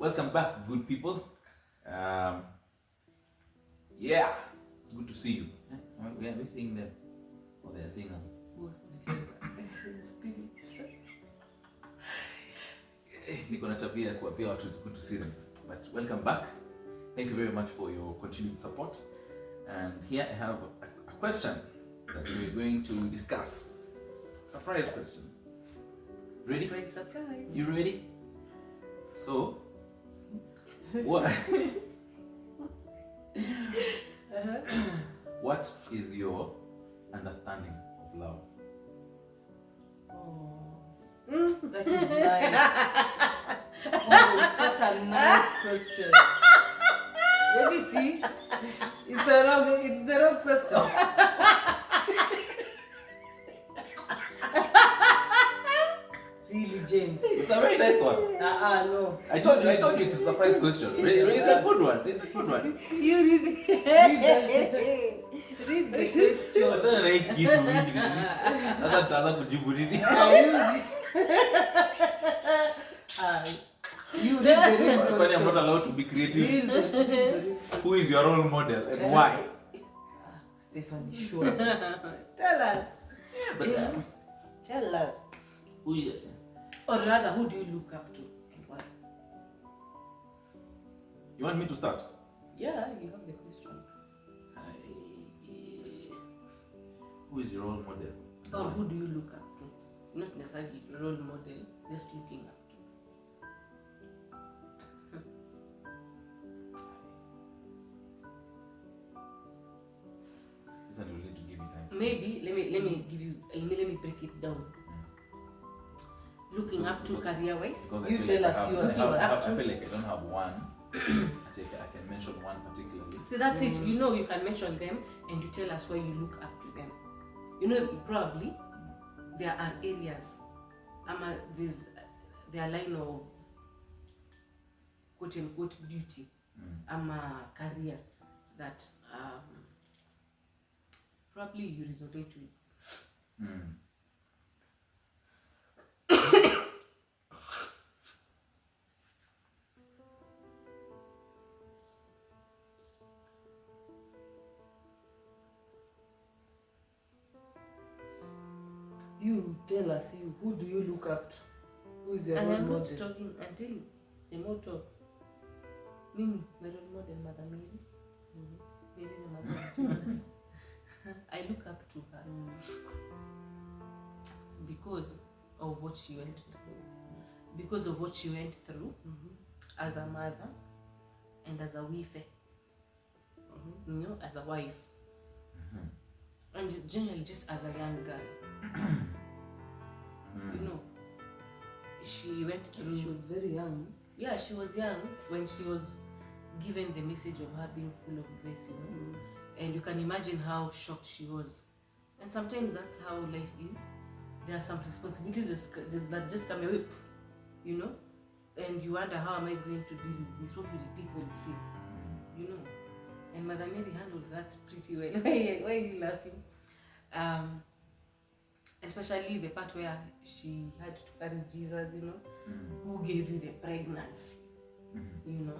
Welcome back, good people. Yeah, it's good to see you. We are seeing them. Oh, they are seeing us. Niko na tabia ya kuambia watu it's good to see them. But welcome back. Thank you very much for your continued support. And here I have a question that we're going to discuss. Surprise question. Ready? Surprise. You ready? So, what? What is your understanding of love? That is nice. It's such a nice question. Let me see. It's the wrong question. Really, James? It's a very nice one. No. I told you it's a surprise question. It's a good one. It's a good one. You read the question. Achana na hii kitu hiki. Sasa tutaanza kujibu nini? You read the real Kwani I'm question. not allowed to be creative? Read the real Who is your role model and why? Stephanie Short. Tell us. But, Tell us. who is Or rather, who do you look up to and why? you want me to start? Yeah, you have the question. Who is your role model? and Or why? who do you look up to? Not necessarily a role model, just looking up to. This one you will need to give me time. Maybe let me break it down. Looking up to career-wise. Because I You feel tell like us I yours. I feel like I don't have one. I say I can mention one particularly. See, that's it. You know, you can mention them and you tell us why you look up to them. You know, probably there are areas. There's their line of quote unquote duty. Career that probably you resonate with. You tell us, who do you look up to? Who is your role I'm model? not talking until Jemo talks. Mimi, my role model, Mother Mary. Mary, the mother of Jesus. I look up to her because of what she went through. Because of what she went through as a mother and as a wife, you know, as a wife, and generally just as a young girl. You know, she went through. She was very young. Yeah, she was young when she was given the message of her being full of grace, you know. And you can imagine how shocked she was. And sometimes that's how life is. There are some responsibilities that just come away, you know. And you wonder, how am I going to deal with this? What will the people say? You know. And Mother Mary handled that pretty well. Why are you laughing? Especially the part where she had to carry Jesus, you know, who gave you the pregnancy, you know,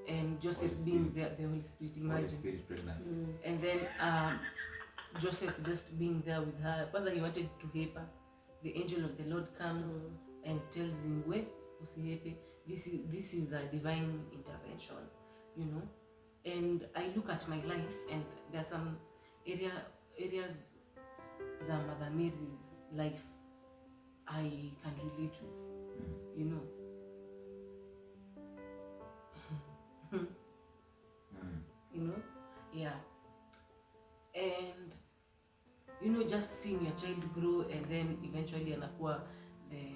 and Joseph Holy being Spirit. the Holy Spirit, Holy imagine. Spirit pregnancy. And then Joseph just being there with her. Whether he wanted to help her, the angel of the Lord comes and tells him, "Where usihepe." This is a divine intervention, you know. And I look at my life, and there are some areas that Mother Mary's life I can relate with, you know. You know, yeah. And you know, just seeing your child grow and then eventually anakuwa the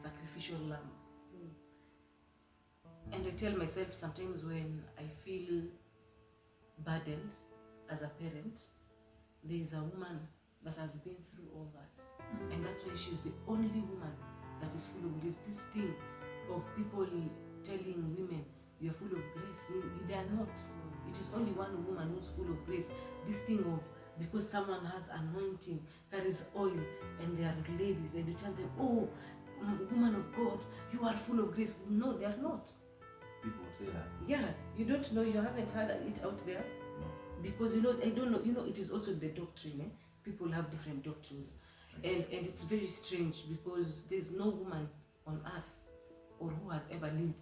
sacrificial lamb. And I tell myself sometimes when I feel burdened as a parent, there is a woman that has been through all that. And that's why she's the only woman that is full of grace. This thing of people telling women, you are full of grace, they are not. It is only one woman who's full of grace. This thing of, because someone has anointing, carries oil, and they are ladies, and you tell them, oh, woman of God, you are full of grace. No, they are not. people say that. Yeah, you don't know, you haven't heard it out there. No. Because I don't know, it is also the doctrine. People have different doctrines. Strange. And it's very strange because there's no woman on earth or who has ever lived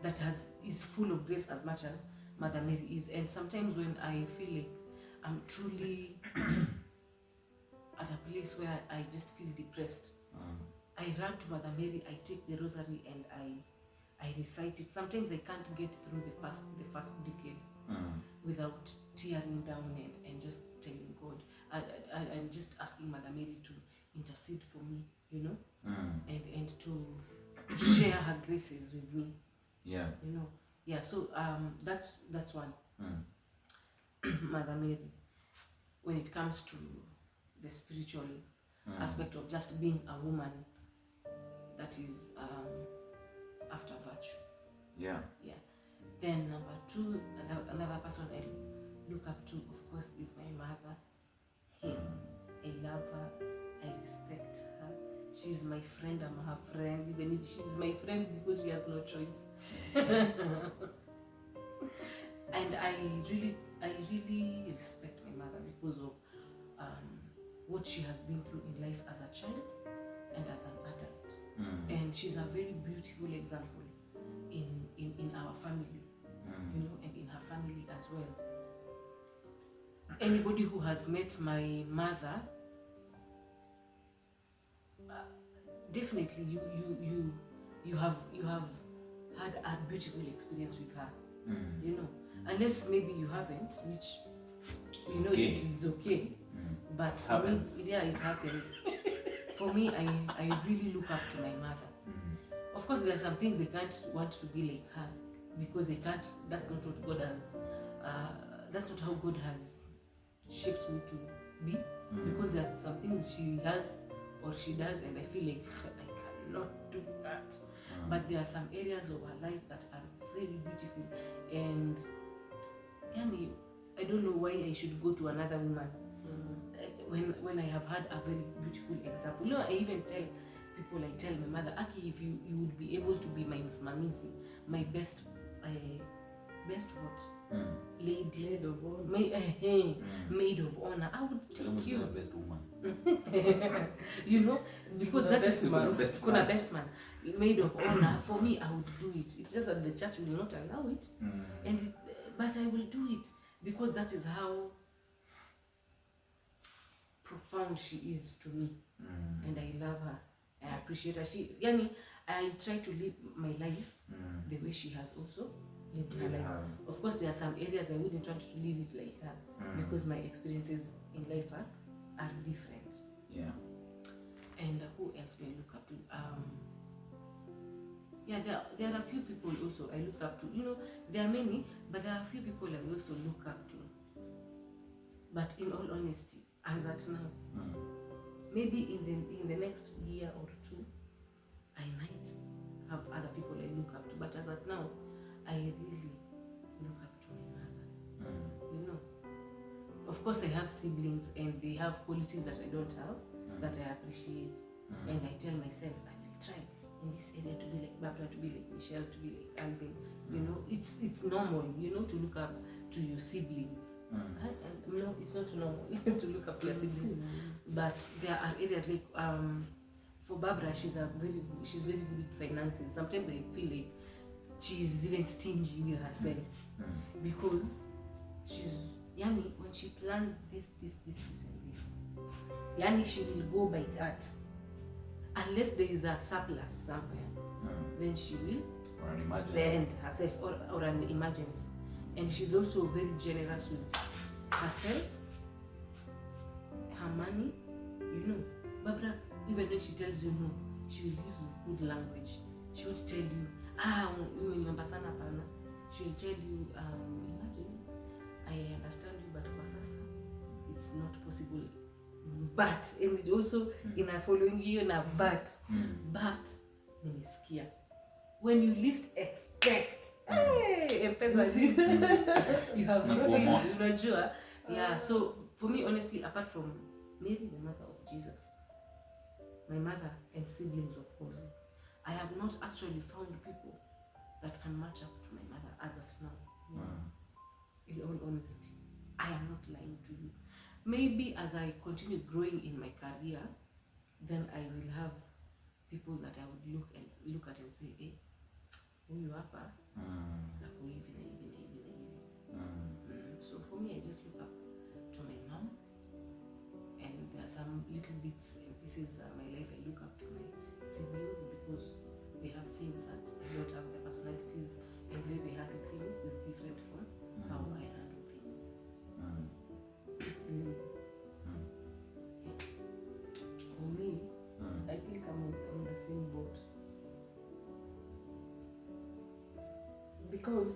that is full of grace as much as Mother Mary is. And sometimes when I feel like I'm truly at a place where I just feel depressed, I run to Mother Mary, I take the rosary and I recite it. Sometimes I can't get through the first decade without tearing down and just telling God and just asking Mother Mary to intercede for me, and to share her graces with me. Yeah. Yeah. So that's one. Mother Mary, when it comes to the spiritual aspect of just being a woman that is after virtue. Yeah. Yeah. Then number two, another person I look up to, of course, is my mother. I love her. I respect her. She's my friend. I'm her friend. Even if she's my friend because she has no choice. And I really respect my mother because of what she has been through in life as a child and as an adult. And she's a very beautiful example in our family, and in her family as well. Anybody who has met my mother, definitely you have had a beautiful experience with her. Unless maybe you haven't, which Okay. it is okay. But for Happens. me, yeah, it happens. For me, I really look up to my mother. Of course, there are some things they can't want to be like her because they can't. That's not what God has. That's not how God has shaped me to be. Because there are some things she has or she does, and I feel like I cannot do that. But there are some areas of her life that are very beautiful, and I don't know why I should go to another woman when I have had a very beautiful example. I even tell people, I tell my mother, Aki, if you would be able to be my Miss Mamisi, my best what? Lady. Maid of honor. Maid of honor. I would Tell me take you're you. the best woman. Because Kuna that best is man. Kuna best man. Maid of honor, for me, I would do it. It's just that the church will not allow it. But I will do it because that is how profound she is to me. And I love her. I appreciate her. I try to live my life the way she has also lived her life. Of course, there are some areas I wouldn't want to live it like her because my experiences in life are different. Yeah. And who else do I look up to? There are a few people also I look up to. There are many, but there are a few people I also look up to. But in all honesty, as at now, maybe in the next year or two, I might have other people I look up to. But as at now, I really look up to my mother. Of course, I have siblings and they have qualities that I don't have that I appreciate. And I tell myself, I will try in this area to be like Barbara, to be like Michelle, to be like Alvin. It's normal, to look up to your siblings. And no, it's not normal to look up to your siblings. But there are areas like for Barbara, she's very good with finances. Sometimes I feel like she's even stingy with herself because she's when she plans this and this, she will go by that. Unless there is a surplus somewhere, then she will Or an emergency. bend herself or an emergency. And she's also very generous with herself, her money. Barbara, even when she tells you no, she will use good language. She won't tell you, umeniomba sana pana. She will tell you, imagine, I understand you, but kwa sasa, it's not possible. But, and it also in a following year, but nimesikia. When you least expect, M-Pesa least, you have received, unajua. Yeah, so for me, honestly, apart from Mary, the mother of Jesus, my mother and siblings, of course, I have not actually found people that can match up to my mother as at now. Mm. In all honesty, I am not lying to you. Maybe as I continue growing in my career, then I will have people that I would look at and say, hey, huyu hapa ako hivi na hivi na hivi na hivi. So for me, I just look up to my mom, and there are some little bits and pieces of my life I look up to my siblings, because they have things that I don't have. Their personalities and the way they handle things is different from how I handle things. Yeah. For me, I think I'm on the same boat. Because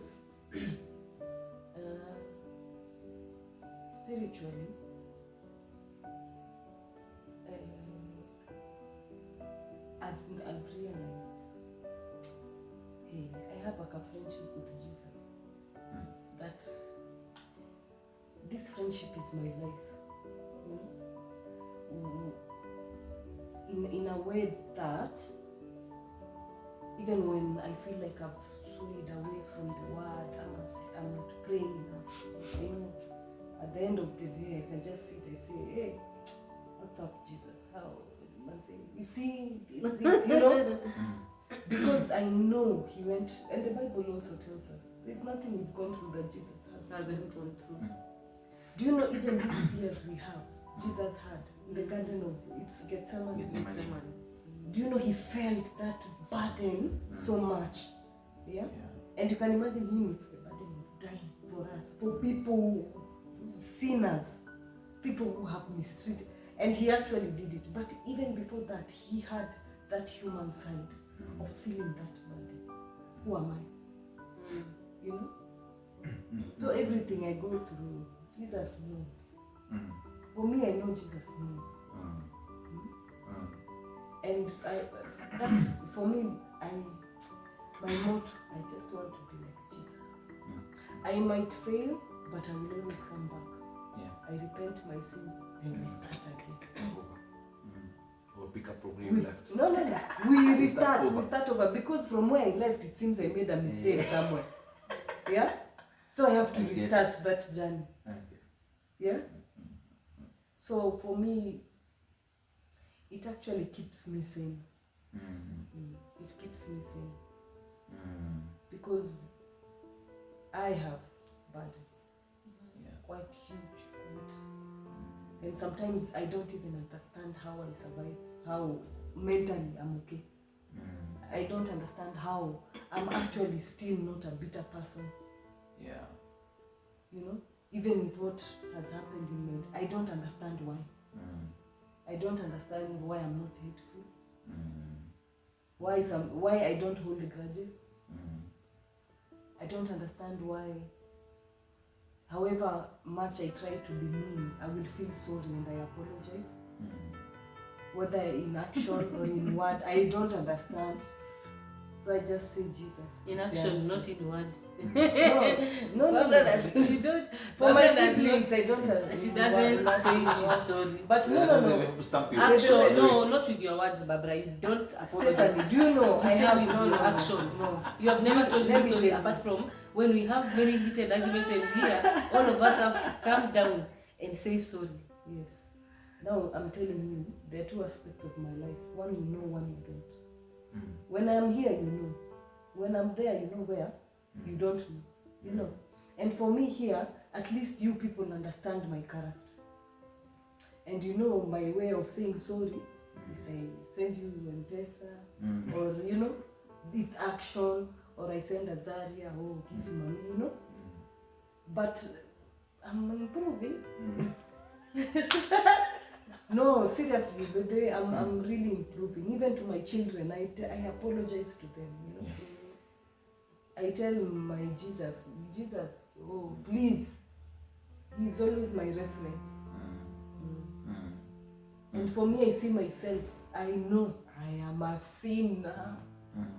spiritually, I've realized, hey, I have like a friendship with Jesus. That this friendship is my life. You know? In a way that even when I feel like I've strayed away from the word, I'm not praying enough. You know, at the end of the day, I can just sit and say, hey, what's up, Jesus? How? Man say, you see this, you know? Because I know he went, and the Bible also tells us, there's nothing we've gone through that Jesus hasn't gone through. Do you know even these fears we have, Jesus had in the Garden of Gethsemane? Do you know he felt that burden so much? Yeah? And you can imagine him with the burden of dying for us, for people, sinners, people who have mistreated. And he actually did it. But even before that, he had that human side of feeling that burden. Who am I? You know? So everything I go through, Jesus knows. For me, I know Jesus knows. And that's, for me, my motto, I just want to be like Jesus. I might fail, but I will always come back. I repent my sins and we start again. Or pick up from where you left. No. We restart. We start over. Because from where I left, it seems I made a mistake somewhere. Yeah? So I have to restart that journey. Yeah? So for me, it actually keeps me sane. It keeps me sane. Because I have burdens. Quite huge. And sometimes I don't even understand how I survive, how mentally I'm okay. I don't understand how I'm actually still not a bitter person. You know, even with what has happened in me, I don't understand why. I don't understand why I'm not hateful. Why I don't hold grudges. I don't understand why, however much I try to be mean, I will feel sorry and I apologize. Whether in action or in word, I don't understand. So I just say Jesus. In action, not in word. No. You don't. For my siblings, I don't. She doesn't say she's sorry. But no. Action, no, not with your words, Barbara. You don't apologize. Stephanie, do you know? You I say have with your actions. No. You have never told Let me me sorry, tell you. apart from when we have very heated arguments, and here all of us have to calm down and say sorry. Yes. Now I'm telling you, there are two aspects of my life. One you know, one you don't. When I'm here, you know. When I'm there, you know where. You don't know. You know. And for me here, at least you people understand my character. And you know my way of saying sorry is I send you M-Pesa, or you know, with action, or I send a Zaria, or give money, you know. But I'm improving. No, seriously, baby, I'm really improving. Even to my children, I apologize to them, you know. I tell my Jesus, oh, please. He's always my reference. And for me, I see myself, I know I am a sinner.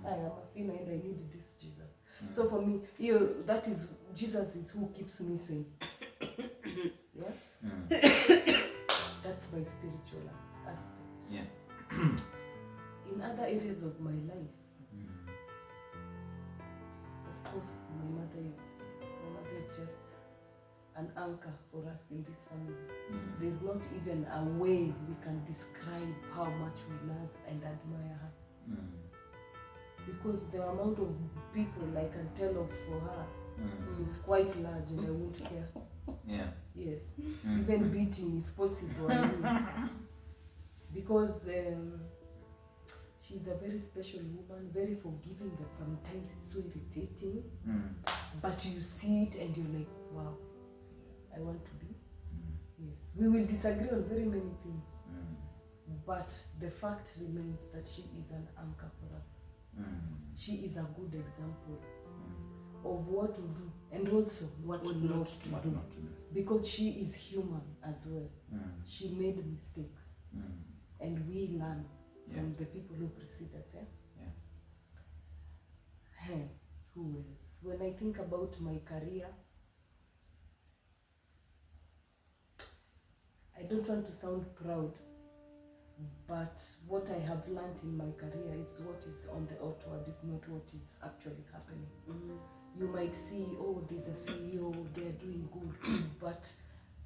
I am a sinner and I need this Jesus. So for me, that is, Jesus is who keeps me sane. Yeah? That's my spiritual aspect. In other areas of my life, course, my mother is just an anchor for us in this family. There's not even a way we can describe how much we love and admire her. Because the amount of people I can tell of for her is quite large, and I won't care. Yeah. Yes. Even beating if possible. I mean. Because she's a very special woman, very forgiving, that sometimes it's so irritating. But you see it and you're like, wow, I want to be. Yes. We will disagree on very many things. But the fact remains that she is an anchor for us. She is a good example of what to do and also what not to do. Because she is human as well. She made mistakes. And we learn from the people who precede us. Hey, who else? When I think about my career, I don't want to sound proud, but what I have learned in my career is what is on the outward, is not what is actually happening. You might see, oh, there's a CEO, they're doing good, but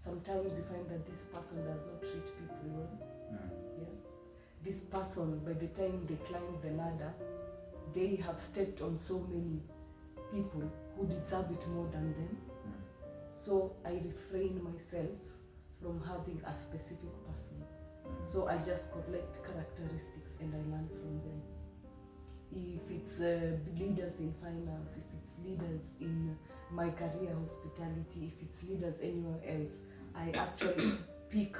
sometimes you find that this person does not treat people well. This person, by the time they climb the ladder, they have stepped on so many people who deserve it more than them. So I refrain myself from having a specific person. So I just collect characteristics and I learn from them. If it's leaders in finance, if it's leaders in my career, hospitality, if it's leaders anywhere else, I actually pick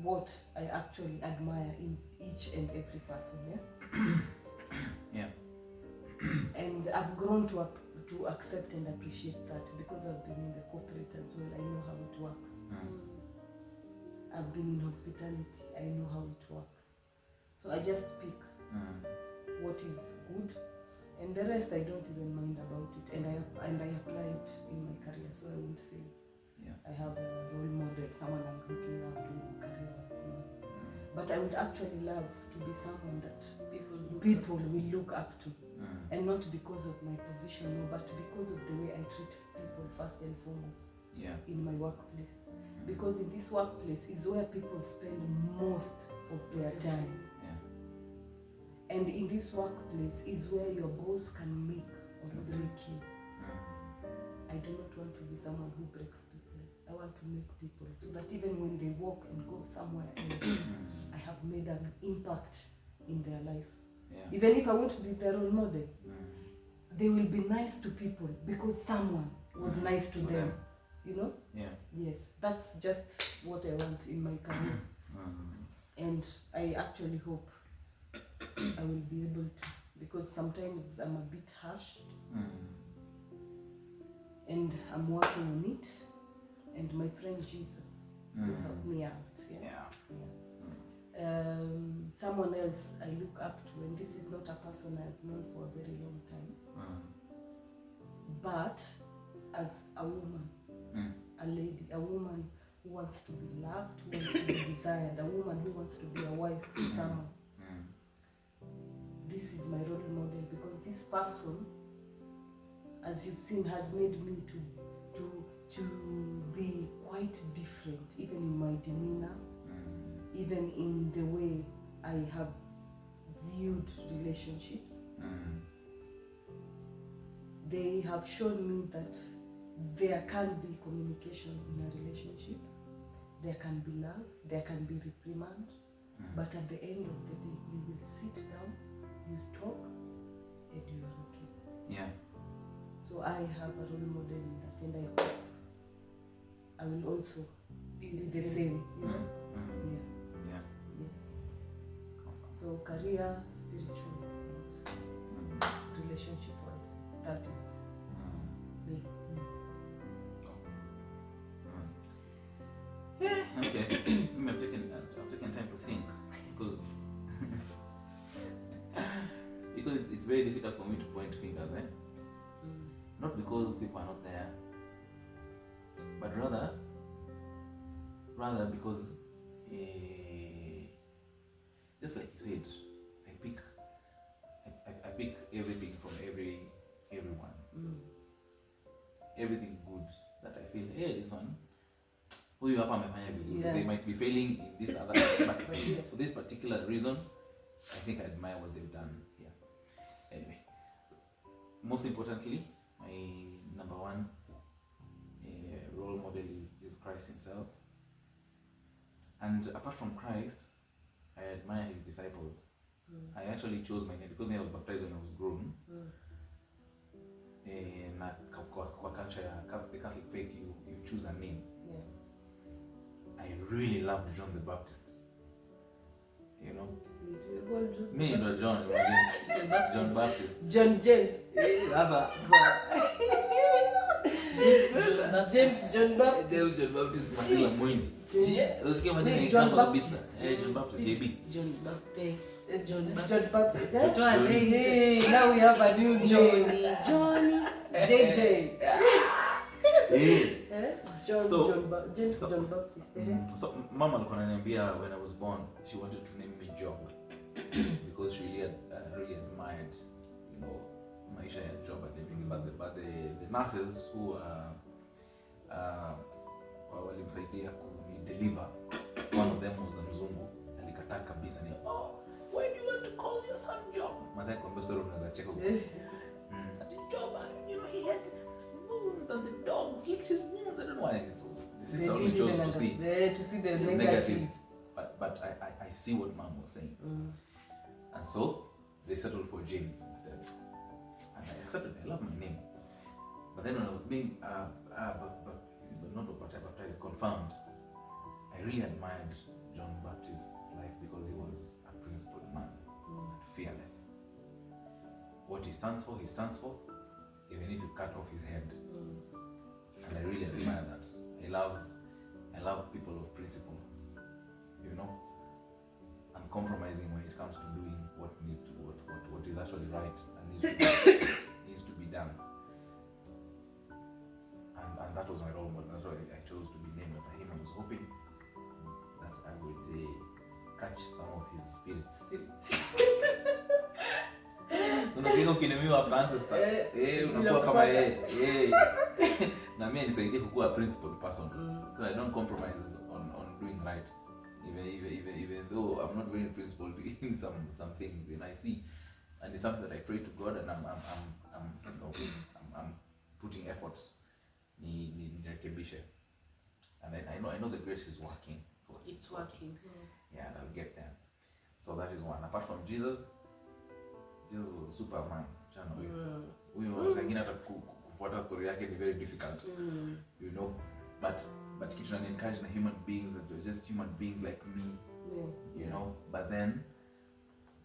what I actually admire in each and every person. And I've grown to accept and appreciate that, because I've been in the corporate as well. I know how it works. I've been in hospitality. I know how it works. So I just pick what is good, and the rest I don't even mind about it, and I apply it in my career. So I would say I have a role model, someone I'm looking up to career-wise now. But I would actually love to be someone that people will look up to. And not because of my position, no, but because of the way I treat people first and foremost in my workplace. Because in this workplace is where people spend most of their time. And in this workplace is where your boss can make or break you. I do not want to be someone who breaks people. I want to make people so that even when they walk and go somewhere else, I have made an impact in their life. Even if I want to be their role model, they will be nice to people because someone was nice to them. You know? Yes, that's just what I want in my career. And I actually hope I will be able to, because sometimes I'm a bit harsh. And I'm working on it. And my friend Jesus will help me out. Someone else I look up to, and this is not a person I've known for a very long time, but as a woman, a lady, a woman who wants to be loved, who wants to be desired, a woman who wants to be a wife to someone. This is my role model, because this person, as you've seen, has made me to be quite different, even in my demeanor, even in the way I have viewed relationships. They have shown me that there can be communication in a relationship, there can be love, there can be reprimand, but at the end of the day, you will sit down, you talk, and you are okay. So I have a role model in that, and I hope I will also be the same. You know? Yes. Awesome. So career, spiritual, and relationship-wise, that is me. Okay. I've taken time to think, because it's very difficult for me to point fingers, not because people are not there, but rather because just like you said, I pick everything from everyone. everything good that I feel, hey, this one, huyu hapa amefanya vizuri. Yeah. They might be failing in this other but yeah. for this particular reason, I think I admire what they've done here. Anyway, most importantly, my number one role model is Christ himself. And apart from Christ, I admire his disciples. I actually chose my name because I was baptized when I was grown. Na kwa culture ya the Catholic faith, you choose a name. Yeah. I really loved John the Baptist. You know? Me, No, John Baptist. John James. That's a James John Baptist. John Baptist Masila Mwindi. Yeah, usikie maneno Wait, ya John kama Baptist. kabisa. John Baptist JB. John Baptist. John John Baptist. John. Hey, now we have a new name. Johnny. JJ. Eh. John James so- John Baptist. So mama alikuwa ananiambia when I was born, she wanted to name me Job because she really admired, you know, maisha ya Job and everything. But the nurses who walimsaidia kunideliver, one of them was a mzungu, alikataa kabisa ni, oh, why do you want to call your son Job? Mother kwambia story unaweza cheka huko. Ati Job, you know, he had wounds and the dogs licked his wounds. I don't know why. So the sister only chose to see the negative. But I see what mom was saying. And so they settled for James instead. And I accepted it. I love my name. But then when I was being baptized, confirmed, I really admired John Baptist's life because he was a principled man, fearless. What he stands for, even if you cut off his head. And I really admire that. I love people of principle, you know, uncompromising when it comes to doing what is actually right and needs to be done. And that was my role model. That's why I chose to be named after him. I was hoping that I would catch some of his spirits. Unasikia ukinemiwa after ancestor. Unakuwa kama yeye. Na mimi nisaidie kukuwa a principled person. So I don't compromise on doing right. Even though I'm not very principled in some things, and I see, and it's something that I pray to God, and I'm putting effort. Nirekebishe. And I know the grace is working. So It's working. yeah, and I'll get there. So that is one. Apart from Jesus was Superman. Chana huyo lakini hata kufuata story yake ni very difficult. You know, but kitu na encourage na human beings, that they're just human beings like me. You know, but then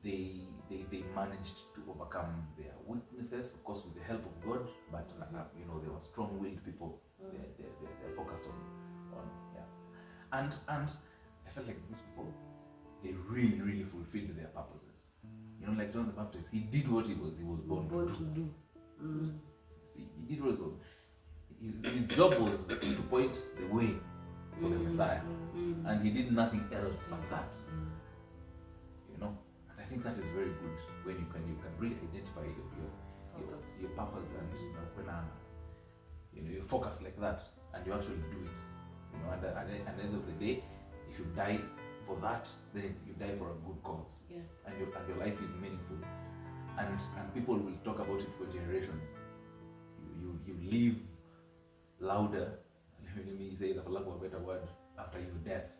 they managed to overcome their weaknesses, of course with the help of God, but you know, they were strong-willed people. They're focused on and I felt like these people, they really fulfilled their purposes. You know, like John the Baptist, he did what he was born to do. See, he did what he was born. His job was to point the way for the Messiah, and he did nothing else but that. You know, and I think that is very good when you can really identify your purpose, and you know, when you focus like that and you actually do it. You know, and at the end of the day, if you die for that, then you die for a good cause. Yeah. And your life is meaningful, and people will talk about it for generations. You live louder, let me say the for lack of a better word, after your death.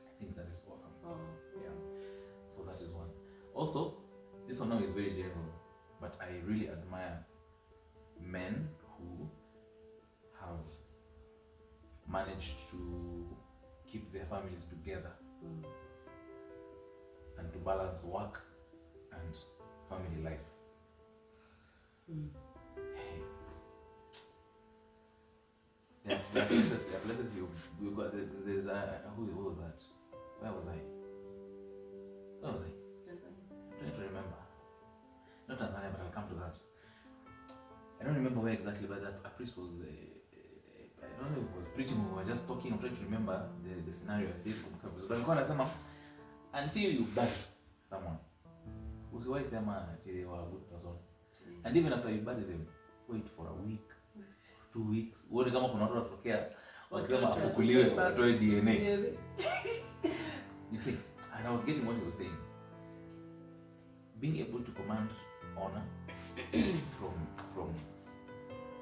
I think that is awesome. Yeah. So that is one. Also, this one now is very general, but I really admire men who have managed to keep their families together and to balance work and family life. Hey. There are places you go. There's who was that? Where was I? I'm trying to remember. Not Tanzania, but I'll come to that. I don't remember where exactly, but a priest was. I don't know if it was preaching or we were just talking. I'm trying to remember the scenario. But until you bury someone, usiwahi sema they were a good person. And even after you bury them, wait for a week, 2 weeks. Uone kama kuna watu wanatokea wakisema afukuliwe watoe DNA. You see, and I was getting what you were saying. Being able to command honor from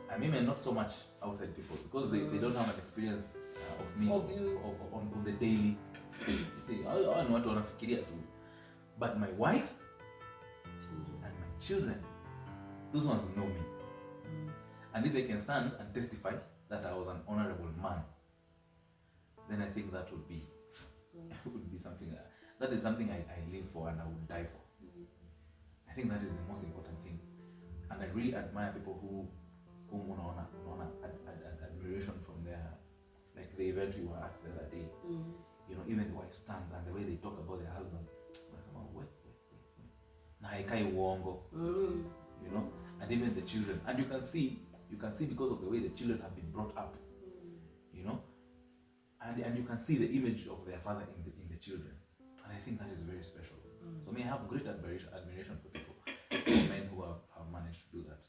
I mean not so much outside people because they don't have an experience of me Of you. on the daily. You see, I know watu wanafikiria tu. But my wife and my children, those ones know me. And if they can stand and testify that I was an honorable man, then I think that would be something. That is something I live for and I would die for. I think that is the most important thing. And I really admire people who unaona admiration from their, like the event we were at the other day. You know, even the wife stands and the way they talk about their husband. Wait. Na haikai uongo. You know, and even the children. And you can see because of the way the children have been brought up. You know, and you can see the image of their father in the children. And I think that is very special. So I have great admiration for people, men who have managed to do that.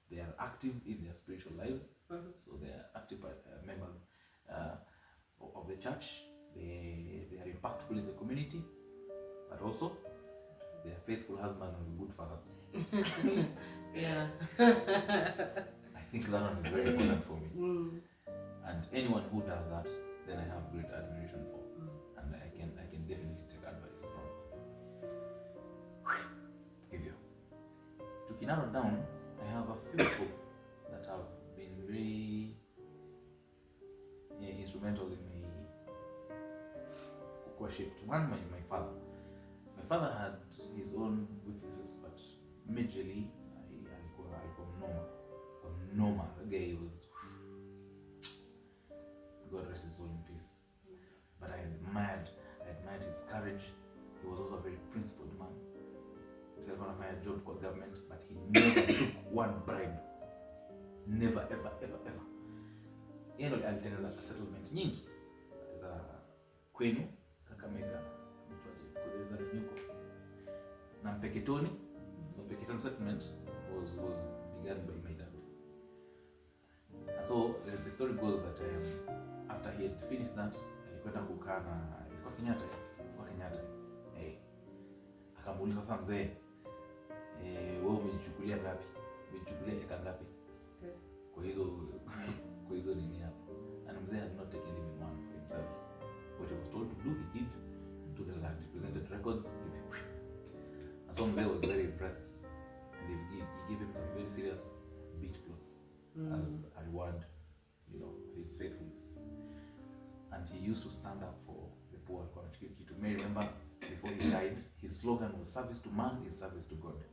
They are active in their spiritual lives, so they are active members of the church. They are impactful in the community, but also they are faithful husbands and good fathers. Yeah. I think that one is very important for me. And anyone who does that, then I have great admiration for, and I can definitely take advice from. Hivyo. To narrow down, I have a few people that have been very instrumental in my worship. One, my father. My father had his own weaknesses, but majorly, Noma. The guy was, God rest his soul in peace. But I admired his courage. He was also a very principled man. He was going to find a job for government, but he never took one bribe. Never, ever. Yeye ndo alitengeneza settlement nyingi za kwenu Kakamega, kuleza nyuko na Mpeketoni. So Mpeketoni settlement was begun by my dad. And so the story goes that after he had finished that, alikwenda kukaa na ilikuwa Kenyatta. Akamuuliza sasa mzee, wewe umejichukulia ngapi? Umejichukulia eka ngapi? Kwa hizo nini hapo? And mzee had not taken even one for himself. What he was told to do, he did. To the land, he presented records. And so mzee was very impressed. And he gave him some very serious beach plots as a reward, you know, for his faithfulness. And he used to stand up for the poor. To me, remember, before he died, his slogan was service to man is service to God.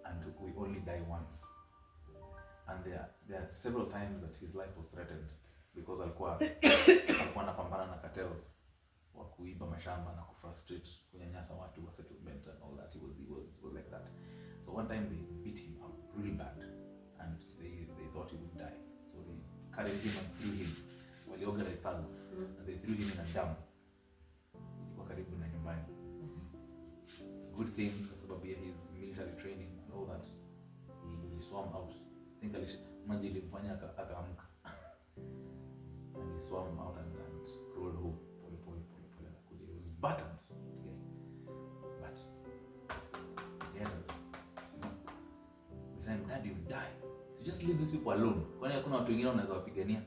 And we only die once. And there are several times that his life was threatened because alikuwa anapambana na cartels wa kuiba mashamba na kufrustrate, kunyanyasa watu wa settlement and all that. He was like that. So one time they beat him up really bad and they thought he would die. So they carried him and threw him. Well, they organized thugs and they threw him in a dam. Ilikuwa karibu na nyumbani. Good thing kwa sababu ya his military training and all that. He swam out. I think maji ilimfanya akaamka. And he swam out and crawled home. He was battered. Okay. But yeah, with time, Dad, you die. So just leave these people alone. Kwani hakuna watu wengine wanaweza wapigania?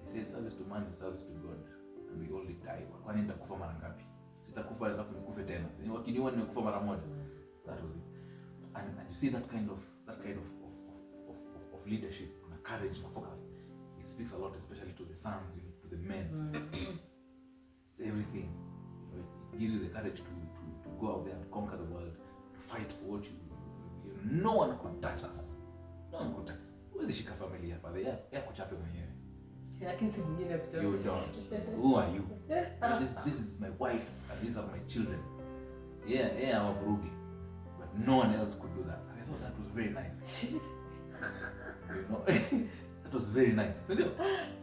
He says service to man is service to God. And we only die. Kwani nitakufa mara ngapi? Sitakufa alafu nikufe tena. Wakiniua nimekufa mara moja. That was it. And you see that kind of leadership, and courage, and focus. It speaks a lot, especially to the sons, you know, to the men. It's everything. You know, it gives you the courage to go out there and conquer the world, to fight for what you no one could touch us. No one could touch. Huwezi shika familia father ya kuchape mwenyewe. Lakini si mwingine kuchape. You don't. Who are you? This is my wife and these are my children. Yeah, I'm Vurugi. But no one else could do that. And I thought that was very nice. You know, that was very nice.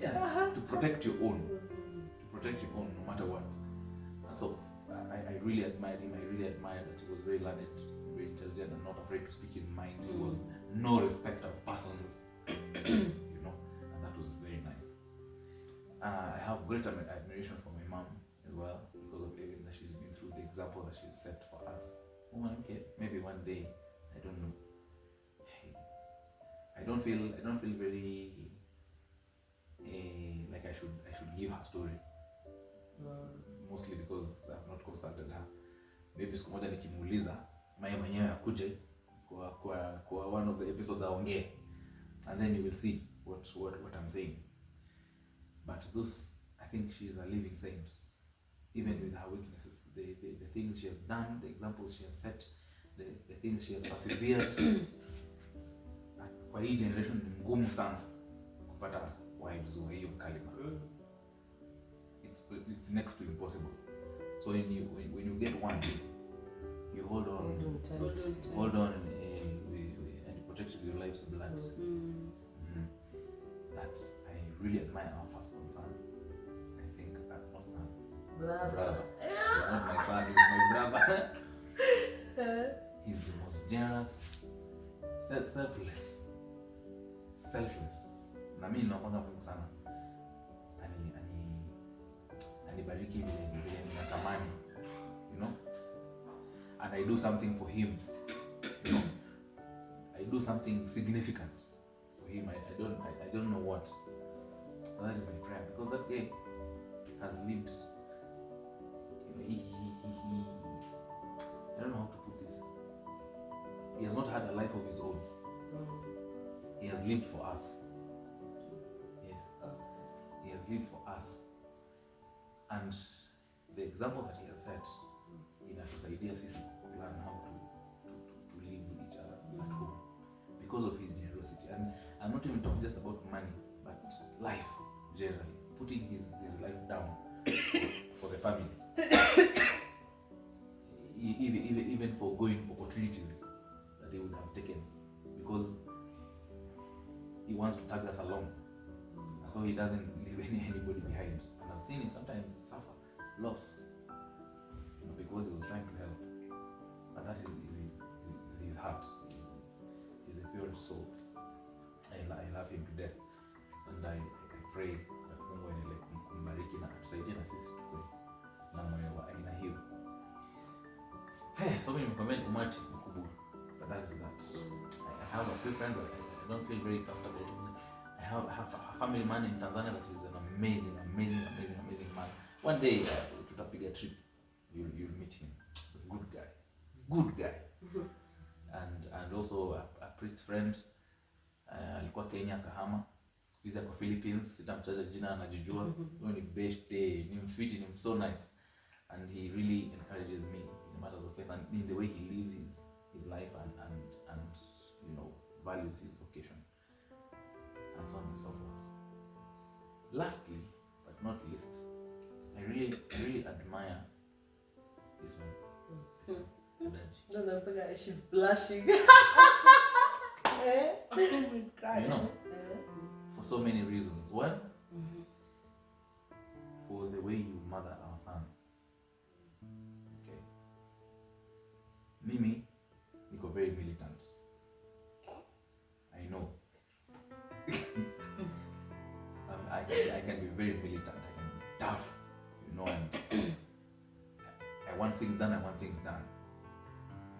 Yeah, to protect your own. No matter what. And so I really admired him. I really admired that he was very learned, very intelligent, and not afraid to speak his mind. He was no respecter of persons. great admiration for my mom as well, because of everything that she's been through, the example that she's set for us. Okay, maybe one day, I don't know. I don't feel very like I should give her story. Mostly because I've not consulted her. Maybe siku moja nikimuuliza maya mwenyewe akuje kwa one of the episodes aongee, and then you will see what I'm saying. But those, I think she is a living saint, even with her weaknesses, the things she has done, the examples she has set, the things she has persevered. Kwa hii generation ni ngumu sana kupata wives wa hiyo caliber. It's next to impossible. So when you get one, you hold on and you protect your life's blood. That I really admire our firstborn son. I think that not son, brother. He's not my son, he's my brother. He's the most generous, selfless. Na mimi ninapanga Mungu sana. Anibariki vile ninatamani, you know, and I do something for him, you know, I do something significant for him. I don't know what, but that is my prayer, because that guy has lived, you know, I don't know how to put this. He has not had a life of his own. He has lived for us. Yes, he has lived for us. And the example that he has set inatusaidia sisi learn how to live with each other at home because of his generosity. And I'm not even talking just about money, but life generally, putting his life down for the family. Even foregoing opportunities that he would have taken, because he wants to tag us along, so he doesn't leave anybody behind. And I've seen him sometimes suffer loss, you know, because he was trying to help. But that is his heart. He's a pure soul. I love him to death, and I pray that Mungu aendelee kumbariki na atusaidie na sisi tukue na moyo wa aina hiyo. So many comment umati mkubwa, but that is that. I have a few friends that I don't feel very comfortable with. I have a family man in Tanzania that is an amazing man. One day tutapiga trip, you'll meet him. He's a good guy. And also a priest friend, alikuwa Kenya akahama, siku hizi ako Philippines, sitamtaja jina, anajijua. Huyo ni best day, ni mfiti, ni so nice, and he really encourages me in matters of faith and in the way he lives his life and you know, values his vocation, and so on and so forth. Lastly, but not least, I really admire this one, Adaji. She's blushing. You know, for so many reasons. One, for the way you mother our son. Okay. Mimi, niko very militant. I know. I can be very militant. I can be tough. You know, and I want things done.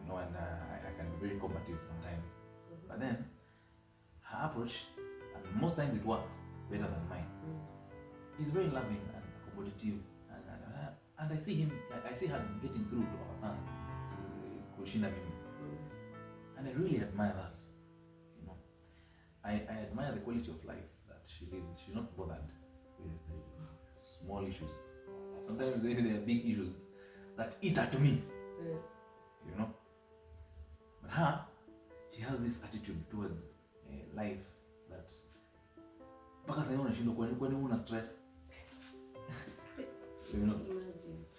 You know, and I can be very combative sometimes. But then, her approach, and most times it works better than mine. He's very loving and accommodative, and I see her getting through to our son, Kushina Mimi, and I really admire that. You know, I admire the quality of life that she lives. She's not bothered with the small issues. Sometimes there are big issues that eat at me. You know, but her, she has this attitude towards life that mpaka sasa unashindwa kwani una stress. You know,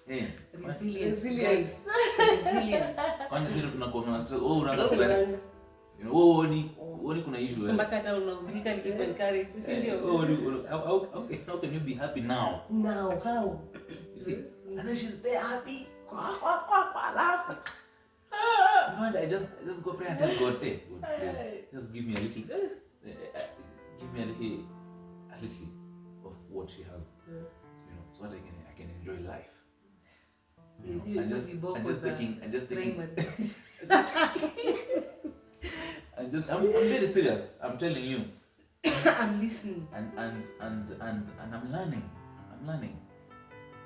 resilience. Kwani sisi tunakuwa na stress, una stress. You know, woni kuna issue wewe. Mpaka hata unaudhika nikiku encourage, si ndio? How can you be happy now? Now, how? You see? And then she's there happy. Laughs like, you know, and I just go pray and tell God, hey, God, please, just give me a little of what she has. You so that I can enjoy life. You Is know, you I'm just thinking, I'm very serious. I'm telling you. I'm listening. And I'm learning.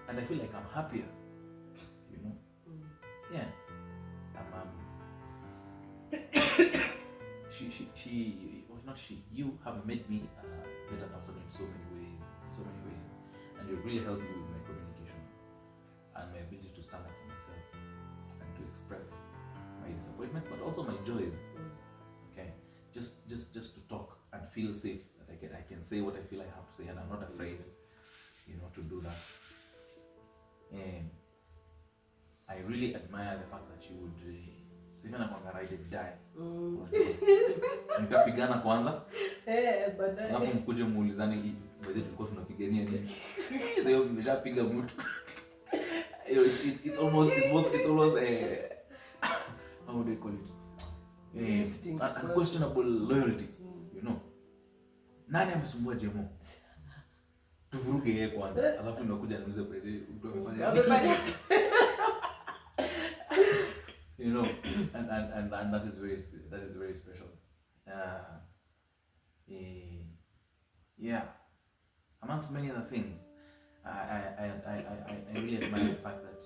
And I feel like I'm happier. You know? Yeah. You have made me a better person in so many ways. And you've really helped me with my communication and my ability to stand up for myself and to express my disappointments, but also my joys. Okay, just to talk and feel safe that I can say what I feel I have to say, and I'm not afraid, to do that. And I really admire the fact that you would even ride and die. Mtapigana kwanza, baadaye alafu mkuje muulizane whether tulikuwa tunapigania nini. Sasa mmeshapiga mtu. It's almost how would I call it? Unquestionable loyalty. You know. Nani amesumbua Jemo? Tuvuruge yeye kwanza. Alafu ndio kuja niulize by the way mtu amefanya. You know, and that is very special. Yeah. Amongst many other things, I really admire the fact that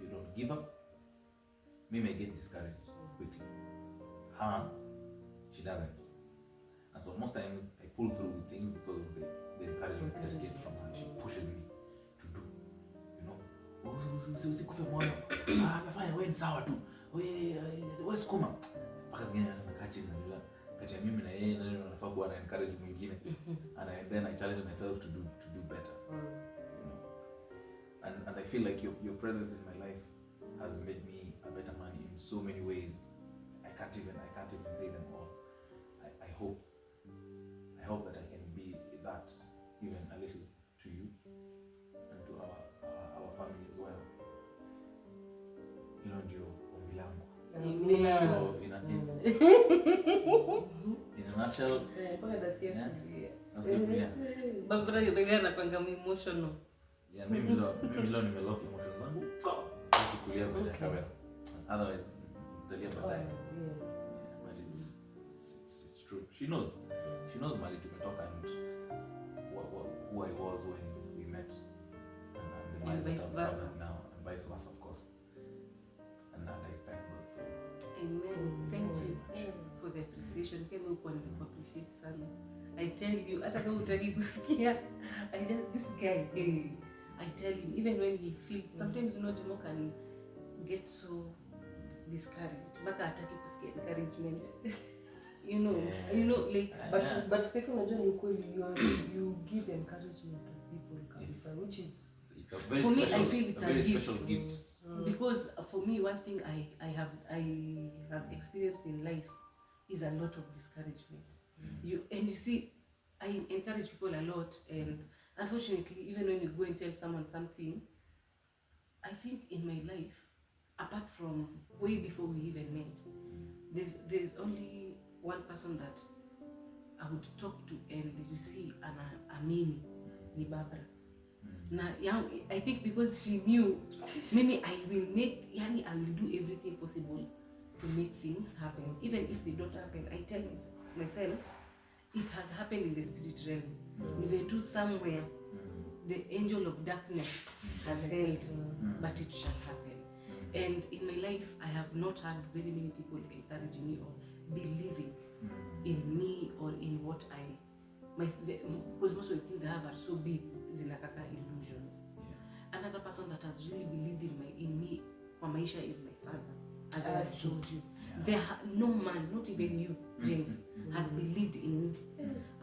you don't give up. Me may get discouraged quickly. She doesn't. And so most times I pull through with things because of the encouragement that I get from her. She pushes me to do. You know, usikufe moyo. Amefanya wewe ni sawa tu. Wewe sukuma. Mpaka zingine nakaa chini na nila kati ya mimi na yeye nani anafaa kuwa na encourage mwingine. And then I challenge myself to do better. You know. And I feel like your presence in my life has made me a better man in so many ways. I can't even say them all. I hope that I can be that even a little to you and to our family as well. Ndio ombi langu. So in a nutshell, emotional. Yeah, mimi leo nimelock emotions zangu. Sasa kulia kwenye kamera. Otherwise, nitalia baadaye. But it's true. She knows mali tumetoka and who I was when we met and the vice versa now, and vice versa of course. And I thank God for you. Amen. Thank you for the appreciation. Kama uko appreciate sana. I tell you, hata kama utaki kusikia, this guy, I tell him, even when he feels, sometimes Jimo can get so discouraged. Mpaka hataki kusikia encouragement. You know, like, but Stephen, unajua ni ukweli, you give encouragement to people kabisa, which is it's a very for special, me, I feel it's a very gift. special gift. Because for me, one thing I have experienced in life is a lot of discouragement. You see, I encourage people a lot, and unfortunately, even when you go and tell someone something, I think in my life, apart from way before we even met, there's only one person that I would talk to, and you see, Amini, ni Barbara. Now, I think because she knew, maybe I will do everything possible to make things happen. Even if they don't happen, I tell myself, it has happened in the spirit realm. If they do somewhere, the angel of darkness has held, but it shall happen. And in my life, I have not had very many people encouraging me or believing in me or in what because most of the things I have are so big, zinakaka illusions. Another person that has really believed in me, Maisha, is my father. As I told you, no man, not even you, James, has believed in me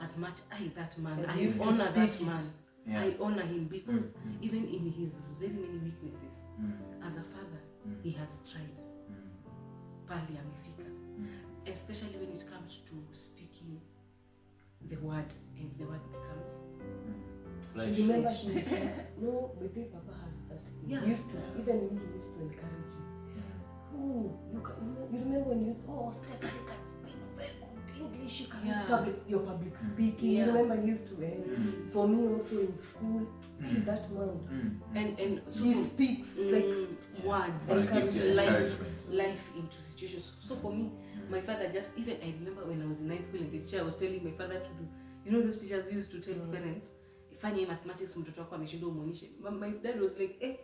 as much. That man, and I honor that man. Yeah. I honor him because even in his very many weaknesses, as a father, he has tried. Pali amefika. Especially when it comes to speaking the word, and the word becomes Flesh. Remember, no, but Papa has that. Yeah. He used to, even me, he used to encourage me. Oh, you remember when you used, Stephanie can speak very good Shika, Yeah. your public speaking. Yeah. You remember he used to for me also in school, that man. And so He speaks like words, But it gives you encouragement. life into situations. So for me, my father just, even I remember when I was in high school and the teacher was telling my father to do, you know those teachers used to tell parents, fanye mathematics mtoto wako ameshindwa umuonyeshe. My dad was like,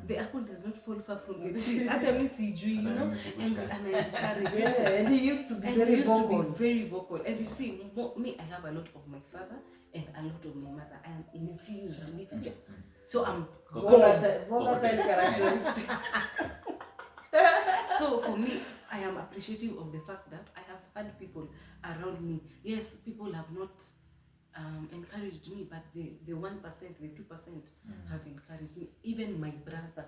the apple does not fall far from the tree. Hata mimi sijui, you know, and encourage. Yeah, and he used to be And very he used vocal. to be very vocal. And you see, me, I have a lot of my father and a lot of my mother. I am infused mixture. So I'm Volatile characteristic. So for me, I am appreciative of the fact that I have had people around me. Yes, people have not encouraged me, but the 1%, the 2% have encouraged me. Even my brother,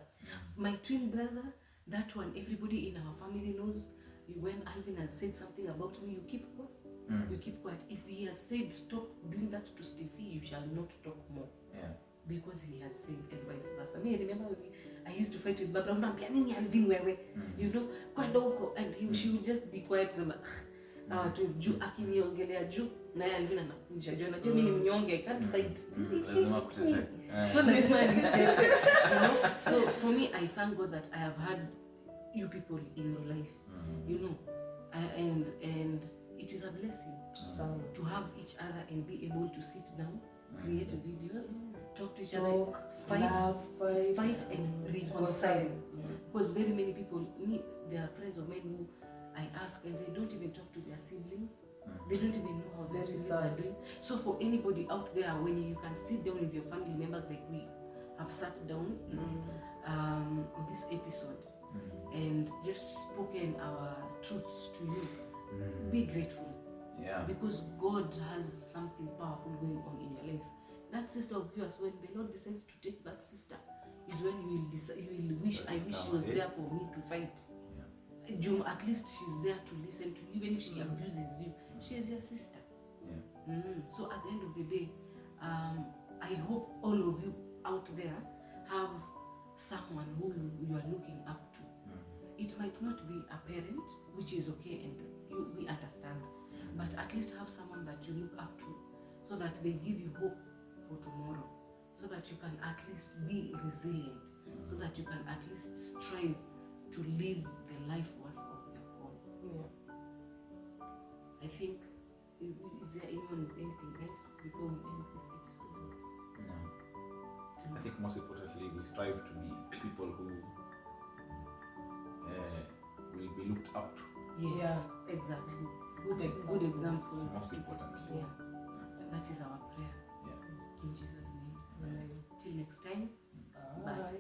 my twin brother, that one, everybody in our family knows. When Alvin has said something about me, you keep quiet. You keep quiet. If he has said stop doing that to Steffi, you shall not talk more. Yeah. Because he has said, and vice versa. Me, I remember when I used to fight with Barbara, unaambia nini Alvin wewe? You know, kwenda huko, and she would just be quiet, sema tu juu akiniongelea juu na yeye Alvin anakuja. Juu anajua mimi ni mnyonge, I can't fight. Lazima kutetea. So lazima nitetea. You know? So for me, I thank God that I have had you people in my life. You know, and it is a blessing to have each other and be able to sit down, create videos, talk to each other, fight and reconcile. Because very many people, there are friends of mine who I ask and they don't even talk to their siblings. They don't even know how their siblings are doing. So for anybody out there, when you can sit down with your family members like we have sat down on this episode and just spoken our truths to you, be grateful. Yeah. Because God has something powerful going on in your life. That sister of yours, when the Lord decides to take that sister, is when you will wish, I wish she was there for me to fight. Yeah. At least she's there to listen to you, even if she abuses you. She is your sister. Yeah. So at the end of the day, I hope all of you out there have someone who you are looking up to. It might not be a parent, which is okay, and we understand. But at least have someone that you look up to, so that they give you hope for tomorrow, so that you can at least be resilient, so that you can at least strive to live the life worth of your call. Yeah. I think, is there anything else before we end this episode? No. I think most importantly, we strive to be people who will be looked up to. Yes, yeah. Exactly. Good example. Most importantly. Yeah. That is our prayer. Yeah. In Jesus' name. Till next time. Bye.